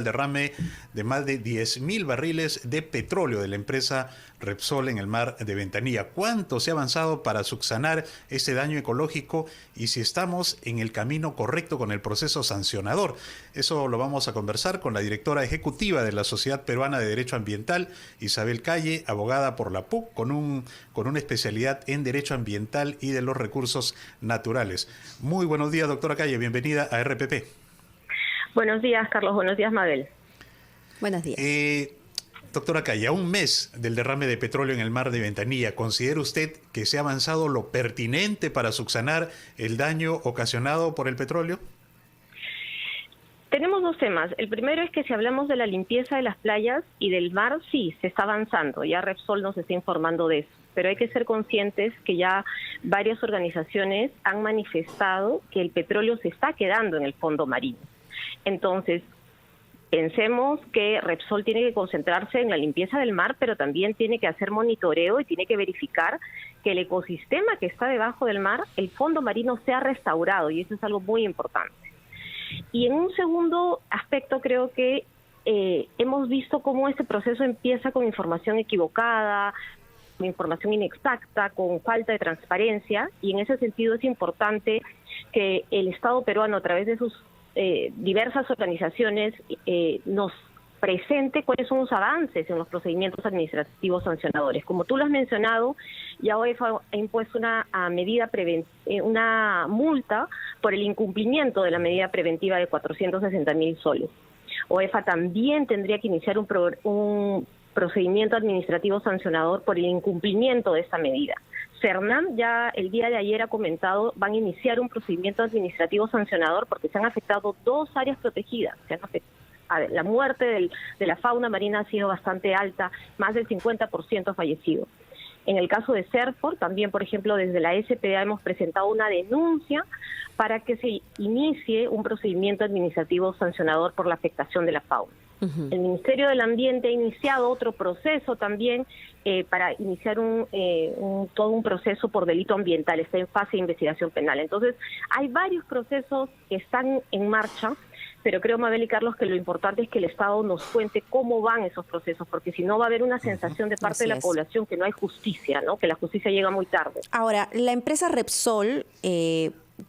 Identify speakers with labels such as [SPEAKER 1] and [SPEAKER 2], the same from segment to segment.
[SPEAKER 1] derrame de más de 10.000 barriles de petróleo de la empresa Repsol en el mar de Ventanilla. ¿Cuánto se ha avanzado para subsanar ese daño ecológico y si estamos en el camino correcto con el proceso sancionador? Eso lo vamos a conversar con la directora ejecutiva de la Sociedad Peruana de Derecho Ambiental, Isabel Calle, abogada por la PUC, con una especialidad en Derecho Ambiental y de los Recursos Naturales. Muy buenos días, doctora Calle, bienvenida a RPP.
[SPEAKER 2] Buenos días, Carlos. Buenos días, Mabel.
[SPEAKER 3] Buenos días.
[SPEAKER 1] Doctora Calle, a un mes del derrame de petróleo en el mar de Ventanilla, ¿considera usted que se ha avanzado lo pertinente para subsanar el daño ocasionado por el petróleo?
[SPEAKER 2] Tenemos dos temas. El primero es que si hablamos de la limpieza de las playas y del mar, sí, se está avanzando. Ya Repsol nos está informando de eso. Pero hay que ser conscientes que ya varias organizaciones han manifestado que el petróleo se está quedando en el fondo marino. Entonces, pensemos que Repsol tiene que concentrarse en la limpieza del mar, pero también tiene que hacer monitoreo y tiene que verificar que el ecosistema que está debajo del mar, el fondo marino, sea restaurado, y eso es algo muy importante. Y en un segundo aspecto, creo que hemos visto cómo este proceso empieza con información equivocada, con información inexacta, con falta de transparencia, y en ese sentido es importante que el Estado peruano, a través de sus diversas organizaciones, nos presente cuáles son los avances en los procedimientos administrativos sancionadores. Como tú lo has mencionado, ya OEFA ha impuesto una multa por el incumplimiento de la medida preventiva de 460.000 soles. OEFA también tendría que iniciar un procedimiento administrativo sancionador por el incumplimiento de esta medida. CERNAM ya el día de ayer ha comentado, van a iniciar un procedimiento administrativo sancionador porque se han afectado dos áreas protegidas. La muerte de la fauna marina ha sido bastante alta, más del 50% fallecido. En el caso de CERFOR, también, por ejemplo, desde la SPA hemos presentado una denuncia para que se inicie un procedimiento administrativo sancionador por la afectación de la fauna. El Ministerio del Ambiente ha iniciado otro proceso también para iniciar todo un proceso por delito ambiental, está en fase de investigación penal. Entonces, hay varios procesos que están en marcha, pero creo, Mabel y Carlos, que lo importante es que el Estado nos cuente cómo van esos procesos, porque si no va a haber una sensación de parte de la población que no hay justicia, ¿no? Que la justicia llega muy tarde.
[SPEAKER 3] Ahora, la empresa Repsol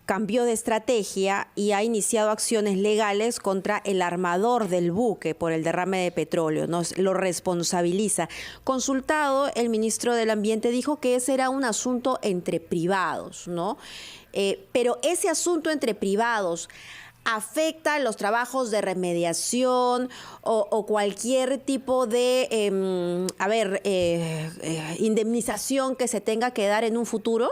[SPEAKER 3] cambió de estrategia y ha iniciado acciones legales contra el armador del buque por el derrame de petróleo, lo responsabiliza. Consultado, el ministro del Ambiente dijo que ese era un asunto entre privados, ¿no? Pero ese asunto entre privados afecta los trabajos de remediación o cualquier tipo de indemnización que se tenga que dar en un futuro.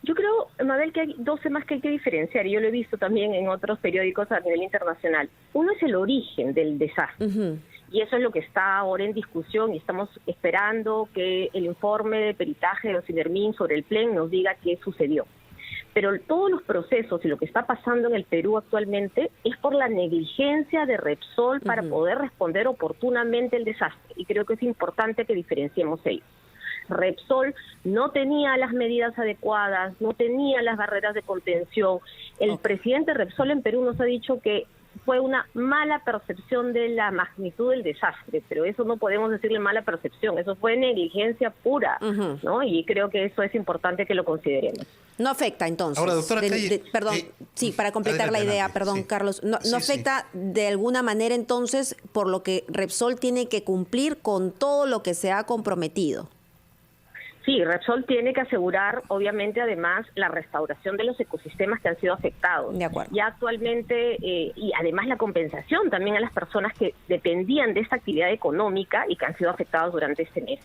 [SPEAKER 2] Yo creo, Mabel, que hay dos temas que hay que diferenciar, y yo lo he visto también en otros periódicos a nivel internacional. Uno es el origen del desastre, y eso es lo que está ahora en discusión, y estamos esperando que el informe de peritaje de los INERMIN sobre el PLEN nos diga qué sucedió. Pero todos los procesos y lo que está pasando en el Perú actualmente es por la negligencia de Repsol para poder responder oportunamente el desastre, y creo que es importante que diferenciemos ellos. Repsol no tenía las medidas adecuadas, no tenía las barreras de contención. El presidente Repsol en Perú nos ha dicho que fue una mala percepción de la magnitud del desastre, pero eso no podemos decirle mala percepción, eso fue negligencia pura, ¿no? Y creo que eso es importante que lo consideremos.
[SPEAKER 3] No afecta, entonces.
[SPEAKER 1] Ahora, doctora Calle,
[SPEAKER 3] sí, para completar la idea,
[SPEAKER 1] sí.
[SPEAKER 3] Carlos, no afecta de alguna manera, entonces, por lo que Repsol tiene que cumplir con todo lo que se ha comprometido.
[SPEAKER 2] Sí, Repsol tiene que asegurar, obviamente, además, la restauración de los ecosistemas que han sido afectados.
[SPEAKER 3] De acuerdo.
[SPEAKER 2] Ya actualmente, y además la compensación también a las personas que dependían de esta actividad económica y que han sido afectados durante este mes.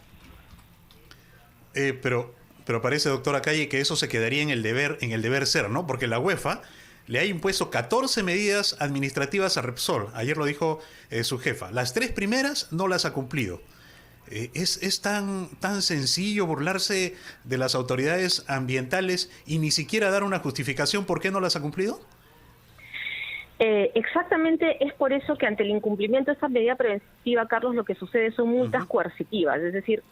[SPEAKER 1] Pero parece, doctora Calle, que eso se quedaría en el deber ser, ¿no? Porque la UEFA le ha impuesto 14 medidas administrativas a Repsol. Ayer lo dijo su jefa. Las 3 primeras no las ha cumplido. ¿Es tan sencillo burlarse de las autoridades ambientales y ni siquiera dar una justificación por qué no las ha cumplido?
[SPEAKER 2] Exactamente, es por eso que ante el incumplimiento de esta medida preventiva, Carlos, lo que sucede son multas coercitivas, es decir,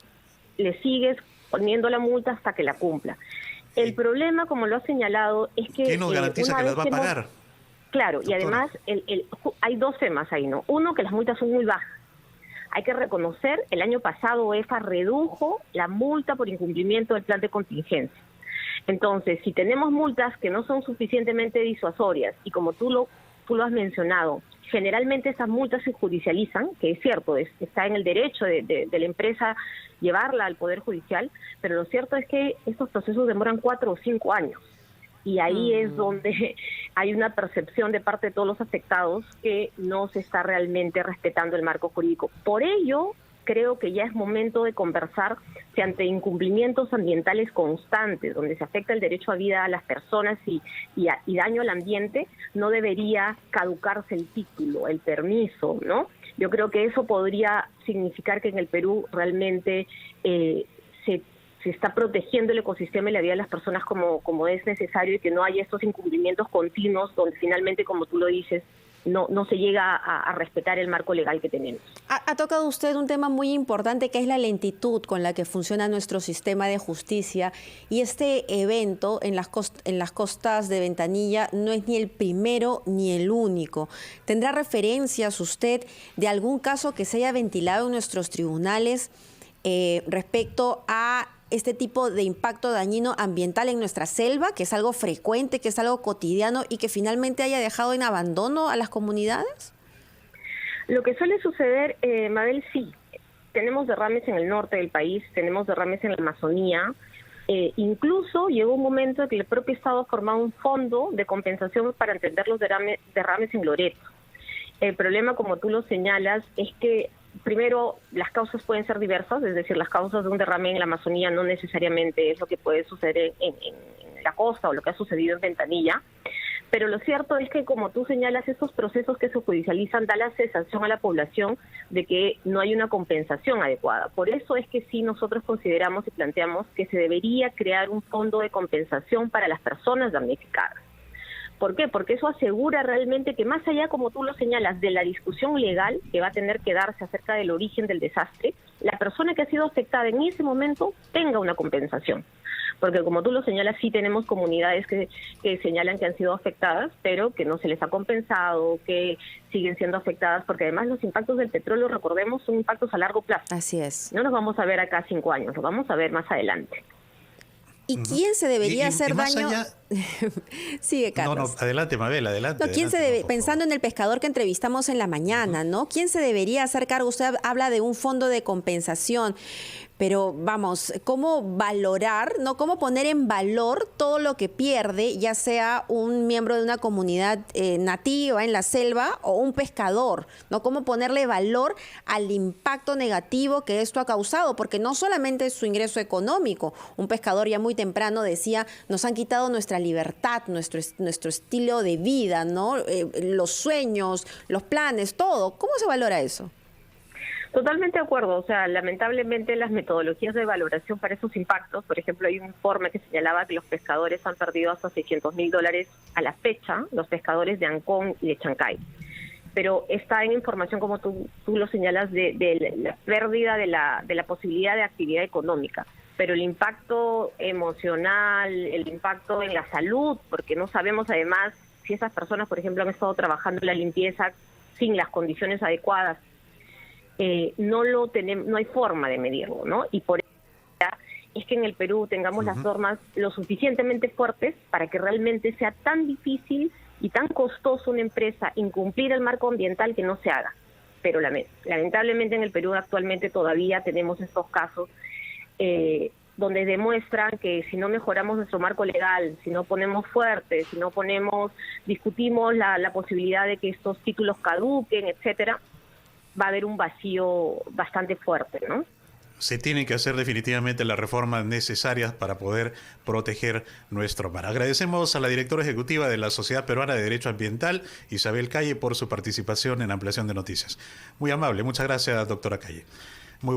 [SPEAKER 2] le sigues poniendo la multa hasta que la cumpla. El problema, como lo ha señalado, es que...
[SPEAKER 1] ¿Qué nos garantiza que las va a pagar?
[SPEAKER 2] Claro, y
[SPEAKER 1] Doctora.
[SPEAKER 2] además hay dos temas ahí, ¿no? Uno, que las multas son muy bajas. Hay que reconocer, el año pasado OEFA redujo la multa por incumplimiento del plan de contingencia. Entonces, si tenemos multas que no son suficientemente disuasorias, y como tú lo has mencionado, generalmente esas multas se judicializan, que es cierto, está en el derecho de la empresa llevarla al Poder Judicial, pero lo cierto es que estos procesos demoran 4 o 5 años. Y ahí es donde hay una percepción de parte de todos los afectados que no se está realmente respetando el marco jurídico. Por ello, creo que ya es momento de conversar si ante incumplimientos ambientales constantes, donde se afecta el derecho a vida a las personas y daño al ambiente, no debería caducarse el título, el permiso, ¿no? Yo creo que eso podría significar que en el Perú realmente se está protegiendo el ecosistema y la vida de las personas como es necesario, y que no haya estos incumplimientos continuos donde finalmente, como tú lo dices, no se llega a respetar el marco legal que tenemos.
[SPEAKER 3] Ha tocado usted un tema muy importante, que es la lentitud con la que funciona nuestro sistema de justicia, y este evento en las costas de Ventanilla no es ni el primero ni el único. ¿Tendrá referencias usted de algún caso que se haya ventilado en nuestros tribunales respecto a este tipo de impacto dañino ambiental en nuestra selva, que es algo frecuente, que es algo cotidiano y que finalmente haya dejado en abandono a las comunidades?
[SPEAKER 2] Lo que suele suceder, Mabel, sí. Tenemos derrames en el norte del país, tenemos derrames en la Amazonía. Incluso llegó un momento en que el propio Estado ha formado un fondo de compensación para atender los derrames en Loreto. El problema, como tú lo señalas, es que primero, las causas pueden ser diversas, es decir, las causas de un derrame en la Amazonía no necesariamente es lo que puede suceder en la costa o lo que ha sucedido en Ventanilla, pero lo cierto es que, como tú señalas, estos procesos que se judicializan da la sensación a la población de que no hay una compensación adecuada. Por eso es que sí nosotros consideramos y planteamos que se debería crear un fondo de compensación para las personas damnificadas. ¿Por qué? Porque eso asegura realmente que, más allá, como tú lo señalas, de la discusión legal que va a tener que darse acerca del origen del desastre, la persona que ha sido afectada en ese momento tenga una compensación. Porque, como tú lo señalas, sí tenemos comunidades que señalan que han sido afectadas, pero que no se les ha compensado, que siguen siendo afectadas, porque además los impactos del petróleo, recordemos, son impactos a largo plazo.
[SPEAKER 3] Así es.
[SPEAKER 2] No nos vamos a ver acá 5 años, los vamos a ver más adelante.
[SPEAKER 3] ¿Y quién se debería hacer daño? Sigue, Carlos.
[SPEAKER 1] No, adelante, Mabel, adelante.
[SPEAKER 3] No, ¿quién
[SPEAKER 1] adelante,
[SPEAKER 3] se debe,
[SPEAKER 1] por
[SPEAKER 3] pensando
[SPEAKER 1] favor.
[SPEAKER 3] en el pescador que entrevistamos en la mañana, ¿no? ¿Quién se debería hacer cargo? Usted habla de un fondo de compensación, pero vamos, ¿cómo valorar, no? ¿Cómo poner en valor todo lo que pierde, ya sea un miembro de una comunidad nativa en la selva o un pescador, ¿no? ¿Cómo ponerle valor al impacto negativo que esto ha causado? Porque no solamente es su ingreso económico. Un pescador ya muy temprano decía, nos han quitado nuestra libertad, nuestro estilo de vida, ¿no? Los sueños, los planes, todo. ¿Cómo se valora eso?
[SPEAKER 2] Totalmente de acuerdo. O sea, lamentablemente las metodologías de valoración para esos impactos, por ejemplo, hay un informe que señalaba que los pescadores han perdido hasta $600,000 a la fecha, los pescadores de Ancón y de Chancay. Pero está en información, como tú lo señalas, de la pérdida de la posibilidad de actividad económica. Pero el impacto emocional, el impacto en la salud, porque no sabemos además si esas personas, por ejemplo, han estado trabajando en la limpieza sin las condiciones adecuadas, no hay forma de medirlo, ¿no? Y por eso es que en el Perú tengamos las normas lo suficientemente fuertes para que realmente sea tan difícil y tan costoso una empresa incumplir el marco ambiental que no se haga. Pero lamentablemente en el Perú actualmente todavía tenemos estos casos donde demuestran que si no mejoramos nuestro marco legal, si no ponemos fuerte, si no discutimos la posibilidad de que estos títulos caduquen, etcétera, va a haber un vacío bastante fuerte, ¿no?
[SPEAKER 1] Se tienen que hacer definitivamente las reformas necesarias para poder proteger nuestro mar. Agradecemos a la directora ejecutiva de la Sociedad Peruana de Derecho Ambiental, Isabel Calle, por su participación en Ampliación de Noticias. Muy amable, muchas gracias, doctora Calle.